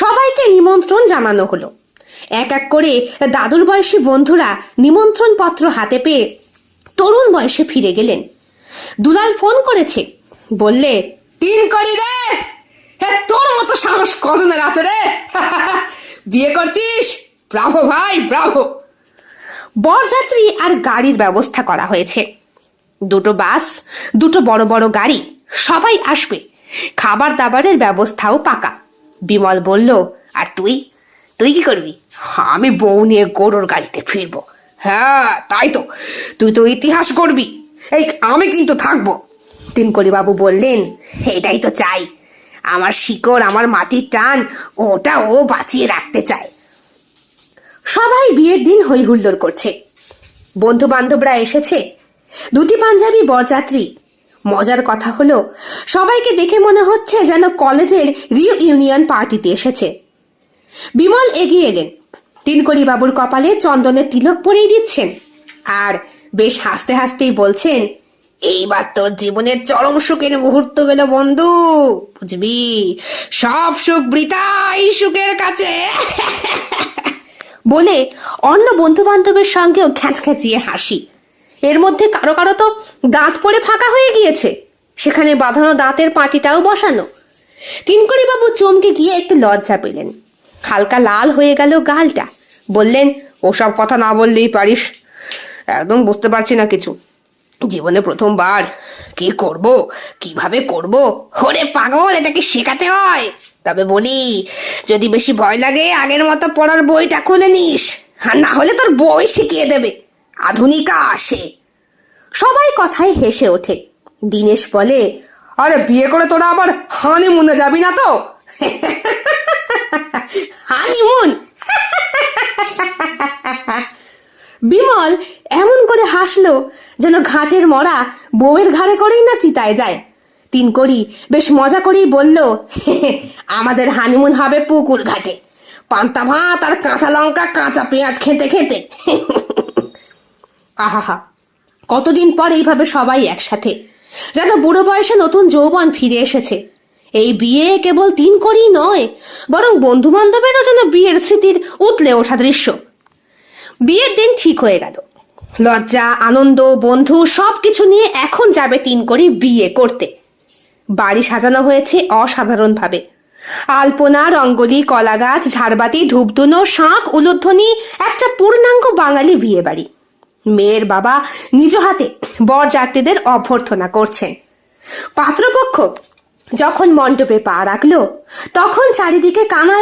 সবাইকে নিমন্ত্রণ জানানো হলো। এক এক করে দাদুর বয়সী বন্ধুরা নিমন্ত্রণ পত্র হাতে পেয়ে তরুণ বয়সে ফিরে গেলেন। দুলাল ফোন করেছে, বললে, তিন করি রে, তোর মতো সাহস কজনের আছে রে? বিয়ে করছিস? ব্রাভো ভাই, ব্রাভো। বরযাত্রী আর গাড়ির ব্যবস্থা করা হয়েছে। দুটো বাস, দুটো বড় বড় গাড়ি, সবাই আসবে। খাবার দাবারের ব্যবস্থাও পাকা। বিমল বলল, আর তুই তুই কি করবি? আমি বউ নিয়ে গরুর গাড়িতে ফিরবো। হ্যাঁ তাই তো, তুই তো ইতিহাস করবি। এই আমি কিন্তু থাকবো। তিনকড়ি বাবু বললেন, এটাই তো চাই। আমার শিকড়, আমার মাটির টান, ওটা ও বাঁচিয়ে রাখতে চায়। সবাই বিয়ের দিন হই হুল্লোড় করছে। বন্ধু বান্ধবরা এসেছে, দুটি পাঞ্জাবি বরযাত্রী। মজার কথা হলো, সবাইকে দেখে মনে হচ্ছে যেন কলেজের রিইউনিয়ন পার্টিতে এসেছে। বিমল এগিয়ে এলেন, তিনকড়ি বাবুর কপালে চন্দনের তিলক পরিয়ে দিচ্ছেন, আর বেশ হাসতে হাসতেই বলছেন, এইবার তোর জীবনের চরম সুখের মুহূর্ত গেল বন্ধু, বুঝবি? সব সুখ বৃথা এই সুখের কাছে। বলে অন্য বন্ধু বান্ধবের সঙ্গেও খ্যাঁচখ্যাঁচিয়ে হাসি। এর মধ্যে কারো কারো তো দাঁত পড়ে ফাঁকা হয়ে গিয়েছে, সেখানে বাঁধানো দাঁতের পাটিটাও বসানো। তিনকড়ি বাবু চমকে গিয়ে একটু লজ্জা পেলেন, হালকা লাল হয়ে গেল গালটা। বললেন, ওসব কথা না বললেই পারিস, একদম বুঝতে পারছি না কিছু। জীবনে প্রথমবার, কি করব, কিভাবে করব? ওরে পাগল, এটা কি শেখাতে হয়? তবে বলি, যদি বেশি ভয় লাগে আগের মতো পড়ার বইটা খুলে নিস, আর না হলে তোর বই শিখিয়ে দেবে। আধুনিকা আসে। সবাই কথায় হেসে ওঠে। দীনেশ বলে, আরে বিয়ে করে তোরা আবার হানিমুনে যাবি না তো? হানিমুন? বিমল এমন করে হাসলো যেন ঘাটের মরা বউয়ের ঘাড়ে করেই না চিতায় যায়। তিনকড়ি বেশ মজা করেই বলল, আমাদের হানিমুন হবে পুকুর ঘাটে, পান্তা ভাত আর কাঁচা লঙ্কা কাঁচা পেঁয়াজ খেতে খেতে। আহা, কতদিন পর এইভাবে সবাই একসাথে, যেন বুড়ো বয়সে নতুন যৌবন ফিরে এসেছে। এই বিয়ে কেবল তিনকড়ি নয়, বরং বন্ধু বান্ধবেরও যেন বিয়ের স্মৃতির উতলে ওঠা দৃশ্য। বিয়ের দিন ঠিক হয়ে গেল। লজ্জা, আনন্দ, বন্ধু সবকিছু নিয়ে এখন যাবে তিনকড়ি বিয়ে করতে। বাড়ি সাজানো হয়েছে অসাধারণভাবে। আলপনা, রঙ্গোলি, কলা গাছ, ঝাড়বাতি, ধূপধুনো, শাঁখ, উলুধ্বনি, একটা পূর্ণাঙ্গ বাঙালি বিয়ে বাড়ি। মেয়ের বাবা নিজ হাতে বরযাত্রীদের অভ্যর্থনা করছেন। পাত্রপক্ষ যখন মণ্ডপে পা রাখলো, তখন চারিদিকে কানায়